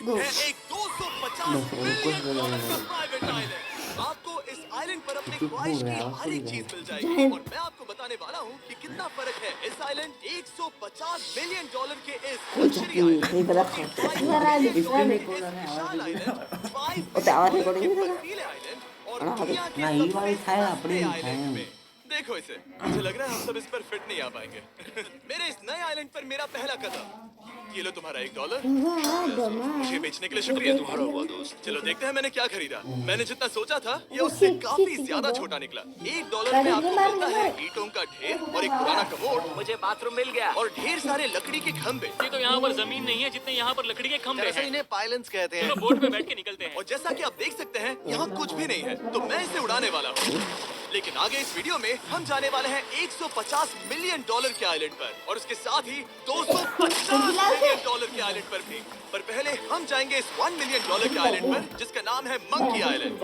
है एक 250 कुछ मिलियन बोला डॉलर का नहीं। Private island. आपको इस आइलैंड पर अपनी चुप हो ख्वाहिश की गया हर कोई एक चीज मिल जाएगी जाहिद। और मैं आपको बताने वाला हूँ कि कितना फर्क है इस आइलैंड 150 मिलियन डॉलर के इस कोई लग्जरी चक्की आइलैंड नहीं पता 45 राज मिलियन स्क्रीन डॉलर राज के इस रिकॉर्डर है आवाज विशाल आइलैंड 5 ओते मिलियन आवाज डॉलर रिकॉर्डिंग के नहीं था बर्फीले आइलैंड और ना दुनिया के ना ये सबसे वाली था अपने सस्ते नहीं आइलैंड था में। देखो इसे, मुझे लग रहा है हम सब इस पर फिट नहीं आ पाएंगे। मेरे इस नए आइलैंड पर मेरा पहला कदम। ये लो तुम्हारा $1। मुझे बेचने के लिए शुक्रिया तुम्हारा हुआ दोस्त। चलो देखते हैं मैंने क्या खरीदा। मैंने जितना सोचा था ये उससे काफी ज्यादा छोटा निकला। $1 में आपको मिलता है ईंटों का ढेर और एक पुराना कमोड। मुझे बाथरूम मिल गया और ढेर सारे लकड़ी के खंभे। ये तो यहाँ पर जमीन नहीं है जितने यहाँ पर लकड़ी के खंभे दरअसल हैं। इन्हें पाइलन्स कहते हैं। चलो बोट पे बैठ के निकलते हैं। और जैसा कि आप देख सकते हैं यहाँ कुछ भी नहीं है, तो मैं इसे उड़ाने वाला हूँ। लेकिन आगे इस वीडियो में हम जाने वाले हैं 150 मिलियन डॉलर के आइलैंड पर और उसके साथ ही 250 मिलियन डॉलर के आइलैंड पर भी। पर पहले हम जाएंगे इस 1 मिलियन डॉलर के आइलैंड पर जिसका नाम है मंकी आइलैंड।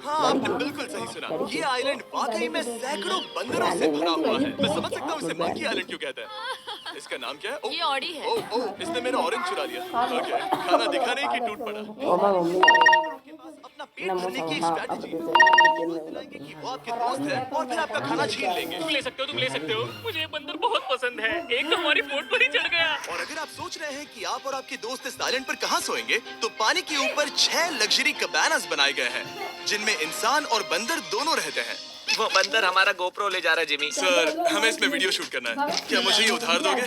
हाँ, आपने बिल्कुल सही सुना। ये आइलैंड वाकई में सैकड़ों बंदरों से भरा हुआ है। मैं समझ सकता हूँ इसे मंकी आइलैंड क्यों कहते हैं। इसका नाम क्या है? ये ऑडी है। ओह, इसने मेरा ऑरेंज चुरा लिया। ओके, खाना दिखा नहीं कि टूट पड़ा। ओ मां मम्मी आपके पास अपना पेट ना भरने की एक हाँ स्ट्रेटजी अब दिलाएंगे कि वो आपके दोस्त है और फिर आपका खाना छीन लेंगे। तुम ले सकते हो, तुम ले सकते हो। मुझे ये बंदर बहुत पसंद है। एक तो हमारी बोट पर ही चढ़ गया। और अगर आप सोच रहे हैं कि आप और आपके दोस्त इस आइलैंड पर कहाँ सोएंगे, तो पानी के ऊपर 6 लग्जरी कबानास बनाए गए हैं, जिनमें इंसान और बंदर दोनों रहते हैं। वो बंदर हमारा गोप्रो ले जा रहा है जिमी। सर, हमें इसमें वीडियो शूट करना है। क्या मुझे ये उधार दोगे?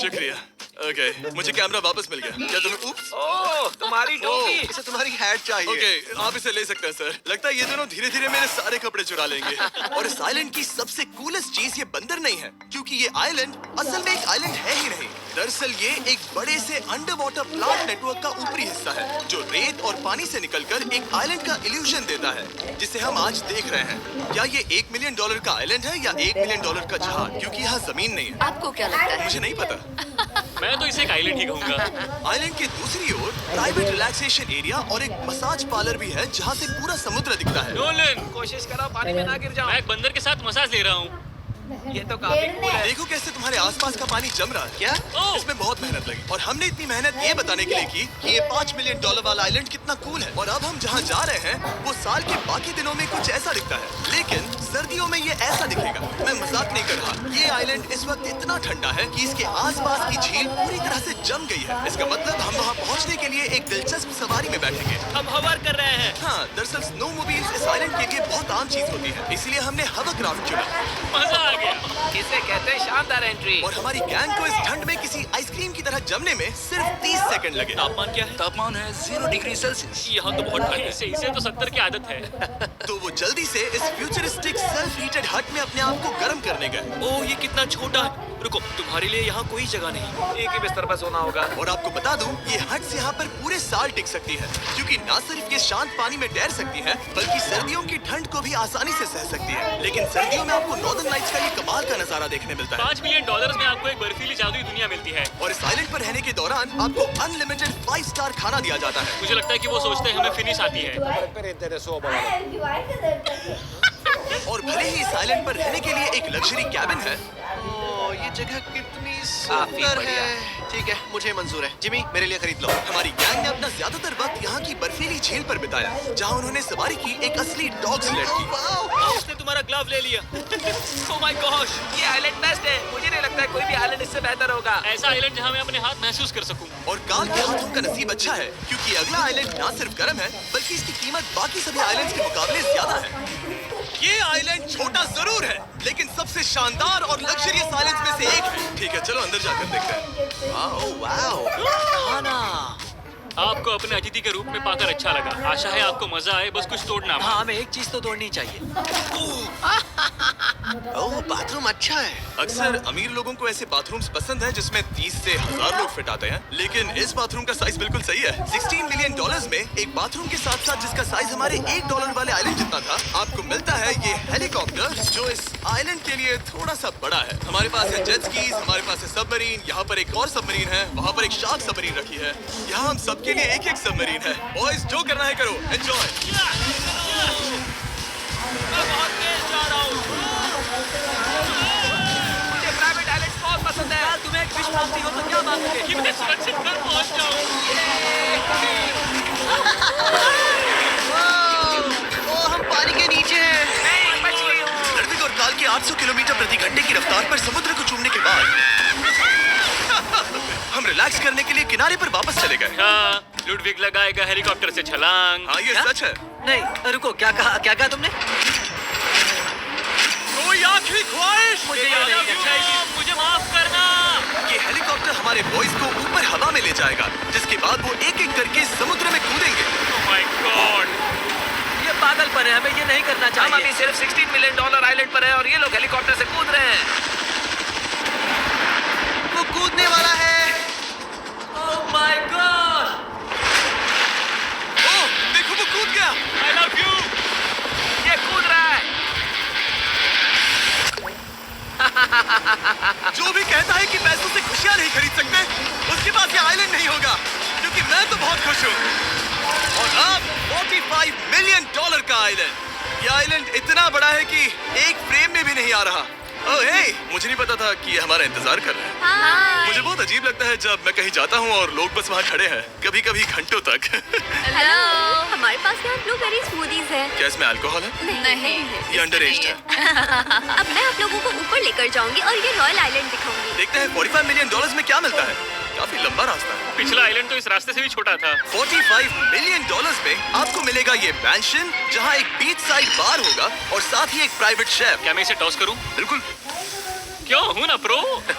शुक्रिया। ओके, मुझे कैमरा वापस मिल गया। क्या तुम्हें उप्स? ओह तुम्हारी टोपी। इसे तुम्हारी हैट चाहिए। ओके, आप इसे ले सकते हैं सर। लगता है ये दोनों धीरे-धीरे मेरे सारे कपड़े चुरा लेंगे। और इस आइलैंड की सबसे कूलेस्ट चीज ये बंदर नहीं है, क्योंकि ये आइलैंड असल में एक आइलैंड है ही नहीं। दरअसल ये एक बड़े से अंडर वाटर प्लांट नेटवर्क का ऊपरी हिस्सा है, जो रेत और पानी से निकलकर एक आइलैंड का इल्यूजन देता है, जिसे हम आज देख रहे हैं। क्या ये $1 मिलियन का आइलैंड है या $1 मिलियन का जहाज? क्योंकि यहाँ जमीन नहीं है। आपको क्या लगता है? मुझे नहीं पता। मैं तो इसे एक आइलैंड ही कहूंगा। आइलैंड के दूसरी ओर प्राइवेट रिलैक्सेशन एरिया और एक मसाज पार्लर भी है, जहाँ से पूरा समुद्र दिखता है। नोलन, कोशिश करो पानी में ना गिर जाओ। मैं एक बंदर के साथ मसाज ले रहा हूँ। ये तो काफी कूल है। देखो कैसे तुम्हारे आसपास का पानी जम रहा है। क्या? ओह! इसमें बहुत मेहनत लगी और हमने इतनी मेहनत ये बताने के लिए की कि ये $5 मिलियन वाला आइलैंड कितना कूल है। और अब हम जहाँ जा रहे हैं वो साल के बाकी दिनों में कुछ ऐसा दिखता है, लेकिन सर्दियों में ये ऐसा दिखेगा। मैं मजाक नहीं कर रहा। ये आइलैंड इस वक्त इतना ठंडा है कि इसके आसपास की झील पूरी तरह से जम गई है। इसका मतलब हम वहाँ पहुँचने के लिए एक दिलचस्प सवारी में बैठेंगे। हम हवर कर रहे हैं। हाँ, दरअसल स्नोमोबाइल्स इस आइलैंड के लिए बहुत आम चीज होती है, इसलिए हमने हवरक्राफ्ट चुना। मजा आ गया। इसे कहते हैं शानदार एंट्री। और हमारी गैंग को इस ठंड में किसी आइसक्रीम की तरह जमने में सिर्फ 30 सेकंड लगे। तापमान क्या है? तापमान है 0 डिग्री सेल्सियस। यहाँ तो बहुत ठंड है। इसे तो 70 की आदत है। तो वो जल्दी से इस फ्यूचरिस्टिक सेल्फ हीटेड हट में अपने आप को गर्म करने गए। ओह, ये कितना छोटा है। रुको, तुम्हारे लिए यहाँ कोई जगह नहीं। एक ही बिस्तर पर सोना होगा। और आपको बता दूं, ये हट्स यहाँ पर पूरे साल टिक सकती है, क्योंकि न सिर्फ ये शांत पानी में तैर सकती है, बल्कि सर्दियों की ठंड को भी आसानी से सह सकती है। लेकिन सर्दियों में आपको नॉर्दर्न लाइट्स का ये कमाल का नजारा देखने मिलता है। $5 मिलियन में आपको एक बर्फीली जादुई दुनिया मिलती है। और इस आइलैंड पर रहने के दौरान आपको अनलिमिटेड 5 स्टार खाना दिया जाता है। मुझे लगता है कि वो सोचते हैं हमें फिनिश आती है। और भले ही इस आइलैंड पर रहने के लिए एक लग्जरी कैबिन है, ये जगह कितनी सुंदर बढ़िया। है। ठीक है, मुझे मंजूर है। जिमी, मेरे लिए खरीद लो। हमारी गैंग ने अपना ज्यादातर वक्त यहाँ की बर्फीली झील पर बिताया, जहाँ उन्होंने सवारी की एक असली डॉग स्लेड की। उसने तुम्हारा ग्लव ले लिया। ओह माय गॉश, ये आइलैंड बेस्ट है। मुझे नहीं लगता है कोई भी आइलैंड इससे बेहतर होगा। ऐसा आइलैंड जहाँ मैं अपने हाथ महसूस कर सकूं। और काल के हाथों का नसीब अच्छा है, क्योंकि अगला आइलैंड न सिर्फ गर्म है, बल्कि इसकी कीमत बाकी सभी आइलैंड्स के मुकाबले ज्यादा है। ये आइलैंड छोटा जरूर है, लेकिन सबसे शानदार और लग्जरियस आइलैंड्स में से एक है। ठीक है, चलो अंदर जाकर देखते हैं। वाओ, खाना। आपको अपने अतिथि के रूप में पाकर अच्छा लगा। आशा है आपको मजा आए, बस कुछ तोड़ना मत। हाँ, हमें एक चीज तो तोड़नी चाहिए। ओह, बाथरूम अच्छा है। अक्सर अमीर लोगों को ऐसे बाथरूम्स पसंद है जिसमें 30 से 1000 लोग फिट आते हैं, लेकिन इस बाथरूम का साइज बिल्कुल सही है। $16 मिलियन में एक बाथरूम के साथ साथ जिसका साइज हमारे $1 वाले आइलैंड जितना था, आपको मिलता है ये हेलीकॉप्टर, जो इस आइलैंड के लिए थोड़ा सा बड़ा है। हमारे पास है जेट स्कीज, हमारे पास है सबमरीन, यहाँ पर एक और सबमरीन है, वहाँ पर एक शार्क सबमरीन रखी है। यहाँ हम सबके लिए एक सबमरीन है। बॉयज, जो करना है करो, एंजॉय। मैं बहुत तेज जा रहा हूँ। मुझे प्राइवेट आइलैंड्स बहुत पसंद है। तुम्हें एक फिश मांगती हो तो क्या मांगोगे? कि मैं सुरक्षित घर पहुँच जाऊँ। 800 किलोमीटर प्रति घंटे की रफ्तार पर समुद्र को चूमने के बाद हम रिलैक्स करने के लिए किनारे पर वापस चले गए। हाँ, लुडविग लगाएगा हेलीकॉप्टर से छलांग। हाँ, ये क्या? सच है। नहीं, रुको, क्या कहा तुमने? कोई आखिरी ख्वाहिश? मुझे ये नहीं अच्छा है। मुझे माफ करना। ये हेलीकॉप्टर हमारे बॉयज को ऊपर हवा में ले जाएगा, जिसके बाद वो एक एक करके समुद्र में कूदेंगे। Oh my God! ये पागलपन है, हमें ये नहीं करना चाहिए। हम अभी सिर्फ $16 मिलियन आइलैंड पर हैं और ये लोग हेलीकॉप्टर से कूद रहे हैं। वो कूदने वाला है। Oh my God! ओह, देखो वो कूद गया। I love you. ये कूद रहा है। जो भी कहता है कि पैसों से खुशियां नहीं खरीद सकते, उसके पास ये आइलैंड नहीं होगा, क्योंकि मैं तो बहुत खुश हूँ। और अब $45 मिलियन का आइलैंड। ये आइलैंड इतना बड़ा है कि एक फ्रेम में भी नहीं आ रहा। ओह हे, मुझे नहीं पता था कि ये हमारा इंतजार कर रहे हैं। मुझे बहुत अजीब लगता है जब मैं कहीं जाता हूँ और लोग बस वहाँ खड़े हैं, कभी-कभी घंटों तक। हेलो, हमारे पास यहाँ ब्लूबेरी स्मूदीज है। क्या इसमें अल्कोहल है? नहीं, ये अंडरएज्ड है। अब मैं आप लोगों को ऊपर लेकर जाऊंगी और ये रॉयल आइलैंड दिखाऊंगी। देखते हैं $45 मिलियन में क्या मिलता है। काफी लंबा रास्ता है। पिछला आइलैंड तो इस रास्ते से भी छोटा था। $45 मिलियन में आपको मिलेगा ये मैंशन, जहाँ एक बीच साइड बार होगा और साथ ही एक प्राइवेट शेफ। क्या मैं इसे टॉस करूं? बिल्कुल। क्यों हूं ना प्रो।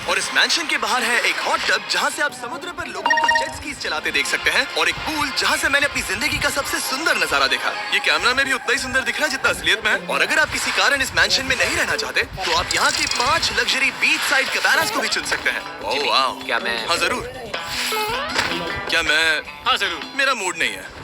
और इस मैंशन के बाहर है एक हॉट टब, जहाँ से आप समुद्र पर लोगों को जेट स्कीज चलाते देख सकते हैं, और एक पूल जहाँ से मैंने अपनी जिंदगी का सबसे सुंदर नजारा देखा। ये कैमरा में भी उतना ही सुंदर दिख रहा है जितना असलियत में है। और अगर आप किसी कारण इस मैंशन में नहीं रहना चाहते, तो आप यहाँ की 5 लग्जरी बीच साइड कैबानास को भी चुन सकते हैं। ओह वाह। क्या मैं? हाँ जरूर। क्या मैं? हाँ जरूर। मेरा मूड नहीं है।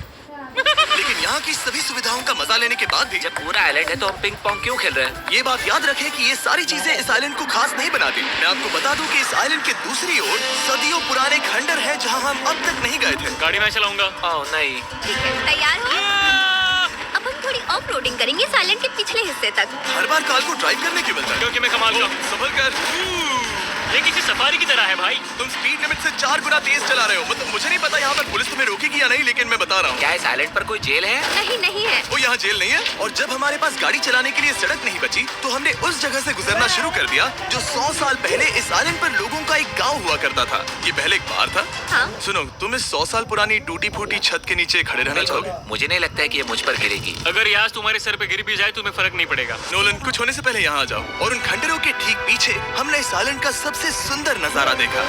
लेकिन यहाँ की सभी सुविधाओं का मजा लेने के बाद भी जब पूरा आइलैंड है तो हम पिंग पोंग क्यों खेल रहे हैं? ये बात याद रखें कि ये सारी चीजें इस आइलैंड को खास नहीं बनाती। मैं आपको बता दूं कि इस आइलैंड के दूसरी ओर सदियों पुराने खंडर है, जहाँ हम अब तक नहीं गए थे। गाड़ी मैं चलाऊंगा। ओह नहीं। ठीक है, तैयार हो? अब हम थोड़ी ऑफ रोडिंग करेंगे इस आइलैंड के पिछले हिस्से तक। हर बार कार को ड्राइव करने क्यों मिलता है? क्योंकि मैं कमाल का हूं। संभल कर। ये किसी सफारी की तरह है भाई। तुम स्पीड लिमिट से 4 गुना तेज चला रहे हो। मतलब मुझे नहीं पता यहाँ पर पुलिस तुम्हें रोकेगी या नहीं, लेकिन मैं बता रहा हूँ। क्या इस आइलैंड पर कोई जेल है? नहीं, नहीं है। वो यहाँ जेल नहीं है। और जब हमारे पास गाड़ी चलाने के लिए सड़क नहीं बची, तो हमने उस जगह से गुजरना शुरू कर दिया जो 100 साल पहले इस आइलैंड पर लोगों का एक गाँव हुआ करता था। ये पहले एक बार था। हाँ। सुनो, तुम इस 100 साल पुरानी टूटी फूटी छत के नीचे खड़े रहना चाहोगे? मुझे नहीं लगता है कि ये मुझ पर गिरेगी। अगर ये आज तुम्हारे सर पे गिर भी जाए तुम्हें फर्क नहीं पड़ेगा। नोलन, कुछ होने से पहले यहाँ आ जाओ। और उन खंडरों के ठीक पीछे हमने इस आइलैंड का सबसे सुंदर नजारा देखा।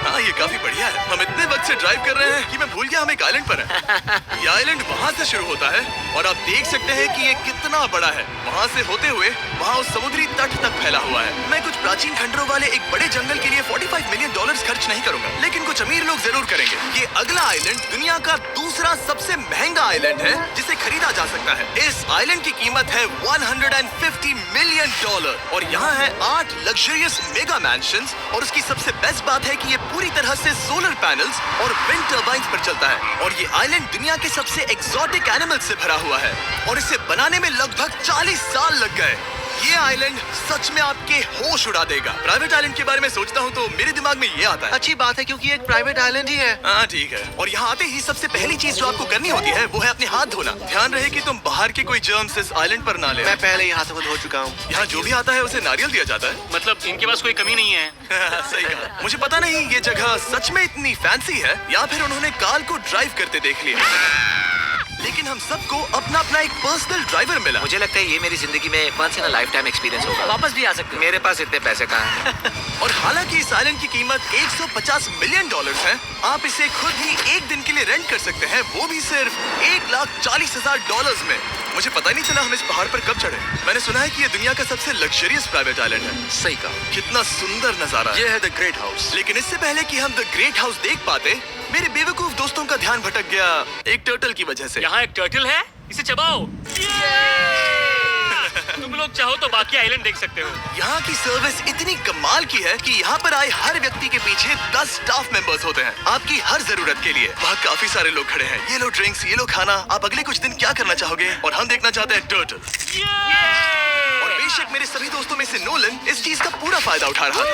हाँ, ये काफी बढ़िया है। हम इतने वक्त से ड्राइव कर रहे हैं कि मैं भूल गया हम एक आइलैंड पर हैं। ये आइलैंड वहाँ से शुरू होता है और आप देख सकते हैं कि ये कितना बड़ा है। वहाँ से होते हुए वहाँ उस समुद्री तट तक फैला हुआ है। मैं कुछ प्राचीन खंडरों वाले एक बड़े जंगल के लिए $45 मिलियन खर्च नहीं करूंगा, लेकिन कुछ अमीर लोग जरूर करेंगे। ये अगला आइलैंड दुनिया का दूसरा सबसे महंगा आइलैंड है जिसे खरीदा जा सकता है। इस आइलैंड की कीमत है $150 मिलियन और यहाँ है 8 लग्जरियस मेगा मैंशंस। और उसकी सबसे बेस्ट बात है कि ये पूरी तरह से सोलर पैनल्स और विंड टर्बाइन्स पर चलता है। और ये आइलैंड दुनिया के सबसे एक्सोटिक एनिमल्स से भरा हुआ है और इसे बनाने में लगभग 40 साल लग गए। ये आइलैंड सच में आपके होश उड़ा देगा। प्राइवेट आइलैंड के बारे में सोचता हूँ तो मेरे दिमाग में ये आता है। अच्छी बात है क्योंकि ये एक प्राइवेट आइलैंड ही है। हाँ ठीक है। और यहाँ आते ही सबसे पहली चीज जो आपको करनी होती है वो है अपने हाथ धोना। ध्यान रहे कि तुम बाहर के कोई जर्म्स इस आइलैंड पर ना ले। मैं पहले ही हाथों को धो चुका हूँ। यहाँ जो भी आता है उसे नारियल दिया जाता है। मतलब इनके पास कोई कमी नहीं है। सही कहा। मुझे पता नहीं ये जगह सच में इतनी फैंसी है या फिर उन्होंने कार को ड्राइव करते देख लिया, लेकिन हम सबको अपना अपना एक पर्सनल ड्राइवर मिला। मुझे लगता है ये मेरी जिंदगी में once in a life time experience होगा। वापस भी आ सकते हैं। मेरे पास इतने पैसे कहाँ हैं? और हालांकि इस आइलैंड की कीमत $150 मिलियन है, आप इसे खुद ही एक दिन के लिए रेंट कर सकते हैं, वो भी सिर्फ $1,40,000 में। मुझे पता ही नहीं चला हम इस पहाड़ पर कब चढ़े। मैंने सुना है कि ये दुनिया का सबसे लग्जरियस प्राइवेट आइलैंड है। सही कहा। कितना सुंदर नजारा है। ये है द ग्रेट हाउस। लेकिन इससे पहले कि हम द ग्रेट हाउस देख पाते, मेरे बेवकूफ दोस्तों का ध्यान भटक गया एक टर्टल की वजह से। यहाँ एक टर्टल है, इसे चबाओ। तुम लोग चाहो तो बाकी आइलैंड देख सकते हो। यहाँ की सर्विस इतनी कमाल की है कि यहाँ पर आए हर व्यक्ति के पीछे 10 स्टाफ मेंबर्स होते हैं आपकी हर जरूरत के लिए। वहाँ काफी सारे लोग खड़े हैं। ये लो ड्रिंक्स, ये लो खाना। आप अगले कुछ दिन क्या करना चाहोगे? और हम देखना चाहते हैं टर्टल। और बेशक मेरे सभी दोस्तों में से नोलन इस चीज का पूरा फायदा उठा रहा था।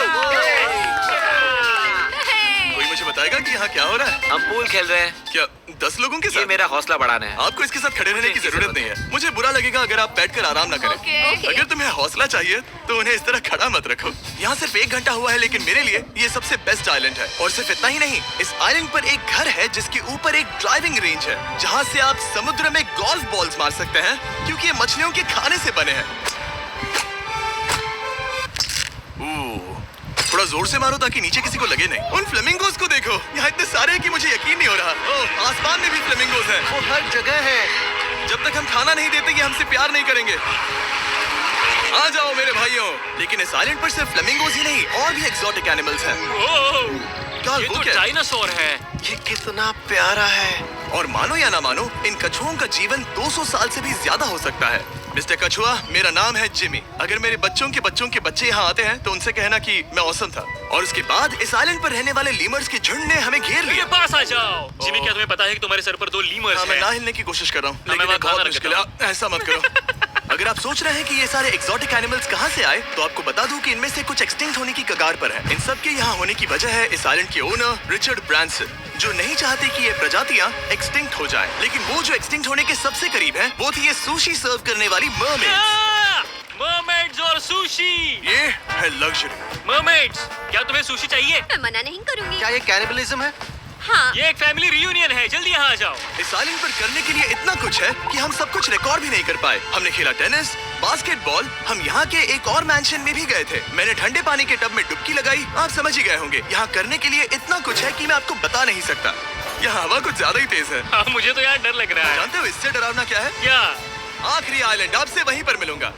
कोई मुझे बता बताएगा कि यहाँ क्या हो रहा है? हम पूल खेल रहे हैं। क्या 10 लोगों के ये साथ? मेरा हौसला बढ़ाना है। आपको इसके साथ खड़े रहने की मुझे जरूरत नहीं है। मुझे बुरा लगेगा अगर आप बैठकर आराम ना करें। ओके। अगर तुम्हें हौसला चाहिए तो उन्हें इस तरह खड़ा मत रखो। यहाँ सिर्फ 1 घंटा हुआ है, लेकिन मेरे लिए ये सबसे बेस्ट आइलैंड है। और सिर्फ इतना ही नहीं, इस आइलैंड पर एक घर है जिसके ऊपर एक ड्राइविंग रेंज है, जहाँ से आप समुद्र में गोल्फ बॉल्स मार सकते हैं, क्योंकि ये मछलियों के खाने से बने हैं। थोड़ा जोर से मारो ताकि नीचे किसी को लगे नहीं। उन फ्लेमिंगोज को देखो, यहाँ इतने सारे हैं कि मुझे यकीन नहीं हो रहा। ओह, आसमान में भी फ्लेमिंगोज हैं। वो हर जगह है। जब तक हम खाना नहीं देते, ये हमसे प्यार नहीं करेंगे। आ जाओ मेरे भाइयों। लेकिन इस आइलैंड पर सिर्फ फ्लेमिंगोज ही नहीं, और भी एक्सोटिक एनिमल्स हैं। क्या ये वो तो क्या है? डायनासोर है। ये कितना प्यारा है। और मानो या ना मानो, इन कछुओं का जीवन 200 साल से भी ज्यादा हो सकता है। मिस्टर कछुआ, मेरा नाम है जिमी। अगर मेरे बच्चों के बच्चे यहाँ आते हैं तो उनसे कहना कि मैं औसम था। और उसके बाद इस आइलैंड पर रहने वाले लीमर्स के झुंड ने हमें घेर मेरे लिया। पास आ जाओ। जिमी, क्या तुम्हें पता है कि तुम्हारे सर पर 2 लीमर्स हाँ, मैं हैं? ना हिलने की कोशिश कर रहा हूँ, मैं लेकिन वहाँ ये बहुत खाना मुश्किल रखता है। ऐसा मत करो। अगर आप सोच रहे हैं कि ये सारे एक्सोटिक एनिमल्स कहाँ से आए, तो आपको बता दूं कि इनमें से कुछ एक्सटिंक्ट होने की कगार पर हैं। इन सब के यहाँ होने की वजह है इस आइलैंड के ओनर रिचर्ड ब्रांसन, जो नहीं चाहते कि ये प्रजातियाँ एक्सटिंक्ट हो जाएं। लेकिन वो जो एक्सटिंक्ट होने के सबसे करीब हैं, वो थी ये सुशी सर्व करने वाली मरमेड्स। मरमेड्स और सुशी। ये है लग्जरी। मरमेड्स, क्या तुम्हें सुशी चाहिए? मैं मना नहीं करूंगी। क्या ये कैनिबलिज्म है? हाँ। ये एक फैमिली रियूनियन है, जल्दी यहाँ आ जाओ। इस आइलैंड पर करने के लिए इतना कुछ है कि हम सब कुछ रिकॉर्ड भी नहीं कर पाए। हमने खेला टेनिस, बास्केटबॉल, हम यहाँ के एक और मैंशन में भी गए थे। मैंने ठंडे पानी के टब में डुबकी लगाई। आप समझ ही गए होंगे, यहाँ करने के लिए इतना कुछ है कि मैं आपको बता नहीं सकता। यहाँ हवा कुछ ज्यादा ही तेज है। हाँ, मुझे तो यार डर लग रहा है। जानते हो इससे डरावना क्या है? क्या? आखिरी आइलैंड, आपसे वहीं पर मिलूंगा।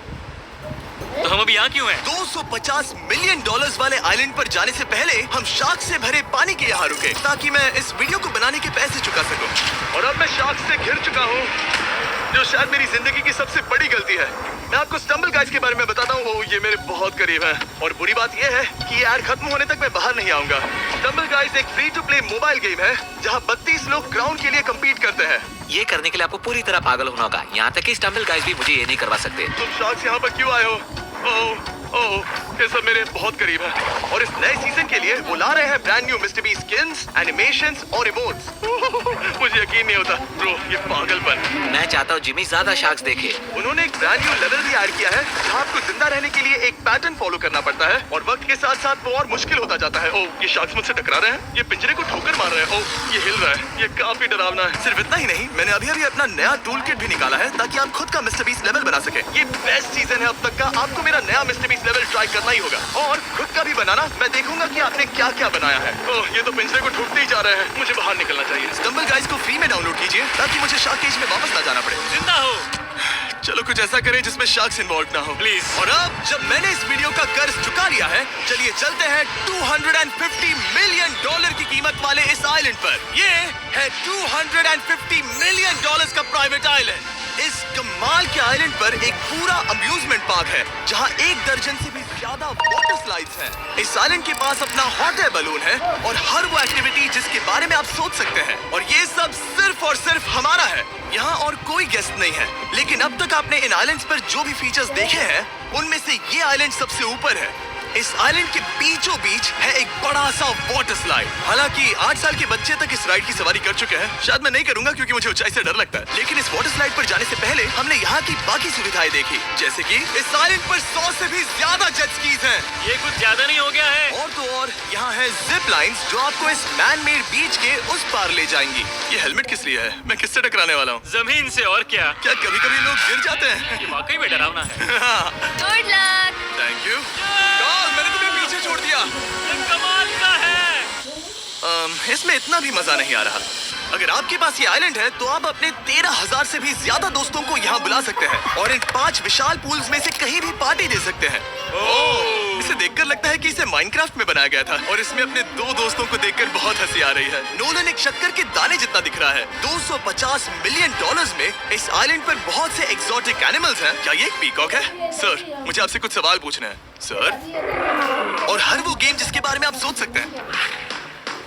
तो हम अभी यहाँ क्यों हैं? $250 मिलियन वाले आइलैंड पर जाने से पहले हम शार्क से भरे पानी के यहाँ रुके, ताकि मैं इस वीडियो को बनाने के पैसे चुका सकूं। और अब मैं शार्क से घिर चुका हूँ, जो शायद मेरी जिंदगी की सबसे बड़ी गलती है। मैं आपको स्टम्बल गाइस के बारे में बताता हूँ। वो ये मेरे बहुत करीब है, और बुरी बात यह है कि ये ऐड खत्म होने तक मैं बाहर नहीं आऊंगा। स्टम्बल गाइस एक free to play mobile game है, जहाँ 32 लोग क्राउन के लिए कम्पीट करते हैं। ये करने के लिए आपको पूरी तरह पागल होना होगा। यहाँ तक कि स्टम्बल गाइस भी मुझे ये नहीं करवा सकते। तुम शार्क्स यहाँ पर क्यों आए हो? ओह, ये सब मेरे बहुत करीब है। और इस नए सीजन के लिए वो ला रहे हैं brand new mister beast skins, animations और इमोट्स। मुझे यकीन नहीं होता ब्रो, ये पागलपन। मैं चाहता हूँ जिमी ज्यादा शार्क्स देखे। उन्होंने एक ब्रांड न्यू लेवल भी ऐड किया है, जहाँ आपको जिंदा रहने के लिए एक पैटर्न फॉलो करना पड़ता है, और वक्त के साथ साथ वो और मुश्किल होता जाता है। ओह, ये शार्क्स मुझसे टकरा रहे हैं, ये पिंजरे को ठोकर मार रहे हैं। ओह, ये हिल रहा है, ये काफी डरावना है। सिर्फ इतना ही नहीं, मैंने अभी अपना नया टूल किट भी निकाला है, ताकि आप खुद का मिस्टर बीस्ट लेवल बना सके। ये बेस्ट सीजन है अब तक का। आपको मेरा नया मिस्टर बीस्ट लेवल ट्राई करना ही होगा, और खुद का भी बनाना। मैं देखूंगा कि आपने क्या क्या बनाया है। ओह, ये तो पिंजरे को ठोकते ही जा रहे हैं। मुझे बाहर निकलना चाहिए। स्टम्बल गाइस को फ्री में डाउनलोड कीजिए, ताकि मुझे शार्क केज में वापस ना जाना पड़े। जिंदा हो। चलो कुछ ऐसा करें जिसमें शार्क्स इन्वॉल्व ना हो, प्लीज। और अब जब मैंने इस वीडियो का कर्ज चुका लिया है, चलिए चलते हैं $250 मिलियन की कीमत वाले इस आइलैंड पर। ये है $250 मिलियन का प्राइवेट आइलैंड। इस कमाल के आइलैंड पर एक पूरा अम्यूजमेंट पार्क है, जहां 1 दर्जन से भी ज्यादा वाटर स्लाइड्स हैं। इस आइलैंड के पास अपना हॉट एयर बलून है, और हर वो एक्टिविटी जिसके बारे में आप सोच सकते हैं। और ये सब सिर्फ और सिर्फ हमारा है। यहाँ और कोई गेस्ट नहीं है। लेकिन अब तक आपने इन आइलैंड्स पर जो भी फीचर्स देखे हैं, उनमें से ये आइलैंड सबसे ऊपर है। इस आइलैंड के बीचों बीच है एक बड़ा सा वाटर स्लाइड। हालांकि 8 साल के बच्चे तक इस राइड की सवारी कर चुके हैं। शायद मैं नहीं करूंगा क्योंकि मुझे ऊंचाई से डर लगता है। लेकिन इस वाटर स्लाइड पर जाने से पहले हमने यहाँ की बाकी सुविधाएं देखी, जैसे कि इस आइलैंड पर 100 से भी ज्यादा जेट स्कीज हैं। ये कुछ ज्यादा नहीं हो गया है? और तो और यहाँ है जिप लाइन्स, जो आपको इस मैन मेड बीच के उस पार ले जाएंगी। ये हेलमेट किस लिए है? मैं किससे टकराने वाला हूँ? जमीन से, और क्या? क्या कभी कभी लोग गिर जाते हैं? ये वाकई में डरावना है। Good luck. Thank you. मैंने तुम्हें पीछे छोड़ दिया। ये कमाल का है। इसमें इतना भी मजा नहीं आ रहा। अगर आपके पास ये आइलैंड है, तो आप अपने 13,000 से भी ज्यादा दोस्तों को यहाँ बुला सकते हैं, और इन 5 विशाल पूल्स में से कहीं भी पार्टी दे सकते हैं। ओह, इसे देखकर लगता है कि इसे माइनक्राफ्ट में बनाया गया था, और इसमें अपने 2 दोस्तों को देखकर बहुत हंसी आ रही है। नोलन एक शक्कर के दाने जितना दिख रहा है। $250 मिलियन में इस आइलैंड पर बहुत से एक्सोटिक एनिमल्स हैं। क्या ये एक पीकॉक है? सर, मुझे आपसे कुछ सवाल पूछना है सर। और हर वो गेम जिसके बारे में आप सोच सकते हैं।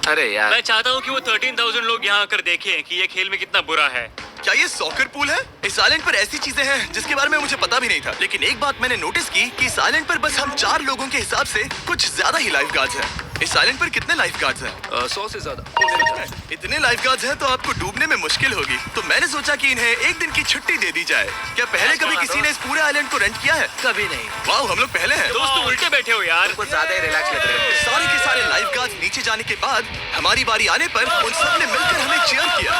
अरे यार, मैं चाहता हूँ कि वो 13,000 लोग यहाँ आकर देखें कि ये खेल में कितना बुरा है। क्या ये सॉकर पूल है? इस आइलैंड पर ऐसी चीजें हैं जिसके बारे में मुझे पता भी नहीं था। लेकिन एक बात मैंने नोटिस की कि इस आइलैंड पर बस हम 4 लोगों के हिसाब से कुछ ज्यादा ही लाइफ गार्ड्स हैं। इस आइलैंड पर कितने लाइफ गार्ड्स हैं? 100 से ज्यादा। इतने लाइफ गार्ड्स हैं तो आपको डूबने में मुश्किल होगी। तो मैंने सोचा कि इन्हें एक दिन की छुट्टी दे दी जाए। क्या पहले कभी किसी ने इस पूरे आइलैंड को रेंट किया है? कभी नहीं। वाह, हम लोग पहले हैं। दोस्त तुम उल्टे बैठे हो यार। कुछ ज्यादा ही रिलैक्स लग रहे हो। सारे के सारे लाइफ गार्ड्स नीचे जाने के बाद हमारी बारी आने पर उन सब ने मिलकर हमें चीयर किया।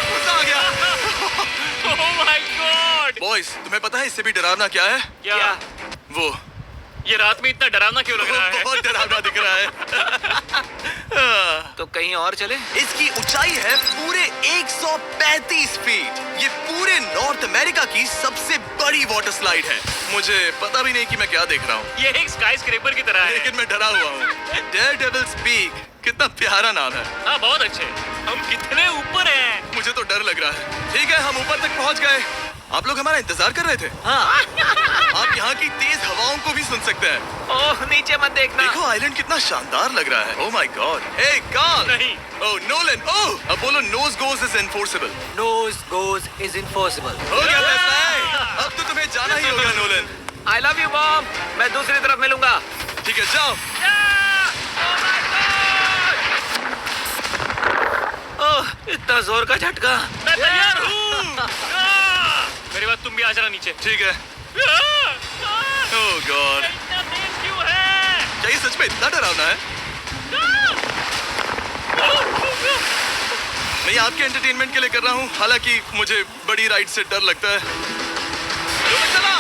मजा आ गया। ओह माय गॉड। बॉयज, तुम्हें पता है इससे भी डरावना क्या है? क्या? वो ये रात में इतना डरावना क्यों लग रहा है? बहुत डरावना दिख रहा है। तो कहीं और चले? इसकी ऊंचाई है पूरे 135 फीट। ये पूरे नॉर्थ अमेरिका की सबसे बड़ी वाटर स्लाइड है। मुझे पता भी नहीं कि मैं क्या देख रहा हूँ, ये एक स्काई स्क्रेपर की तरह है। लेकिन मैं डरा हुआ हूँ। डेयरडेविल्स पीक, कितना प्यारा नाम है। हाँ, बहुत अच्छे। हम कितने ऊपर हैं? मुझे तो डर लग रहा है। ठीक है, हम ऊपर तक पहुँच गए। आप लोग हमारा इंतजार कर रहे थे। हाँ। आप यहाँ की तेज हवाओं को भी सुन सकते हैं। ओह, नीचे मत देखना। देखो आइलैंड कितना शानदार लग रहा है। Oh my god. Hey Karl. नहीं। Oh Nolan. ओह, अब बोलो nose goes is enforceable. Nose goes is enforceable. हो गया फैसला है। अब तो तुम्हें जाना ही होगा Nolan. I love you, mom. मैं दूसरी तरफ मिलूंगा। ठीक है, जाओ। ओह, इतना जोर का झटका। मैं तैयार हूँ। मेरे बाद तुम भी आ जाना नीचे। ठीक है। ओह गॉड, इतना तेज क्यों है? क्या ये सच में इतना डरावना है? मैं ये आपके एंटरटेनमेंट के लिए कर रहा हूँ, हालांकि मुझे बड़ी राइड से डर लगता है। चला।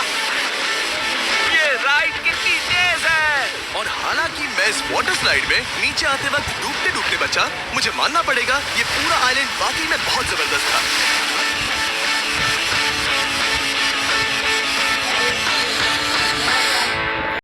ये राइड कितनी तेज है। और हालांकि मैं इस वाटर स्लाइड में नीचे आते वक्त डूबते डूबते बचा, मुझे मानना पड़ेगा ये पूरा आइलैंड वाकई में बहुत जबरदस्त था।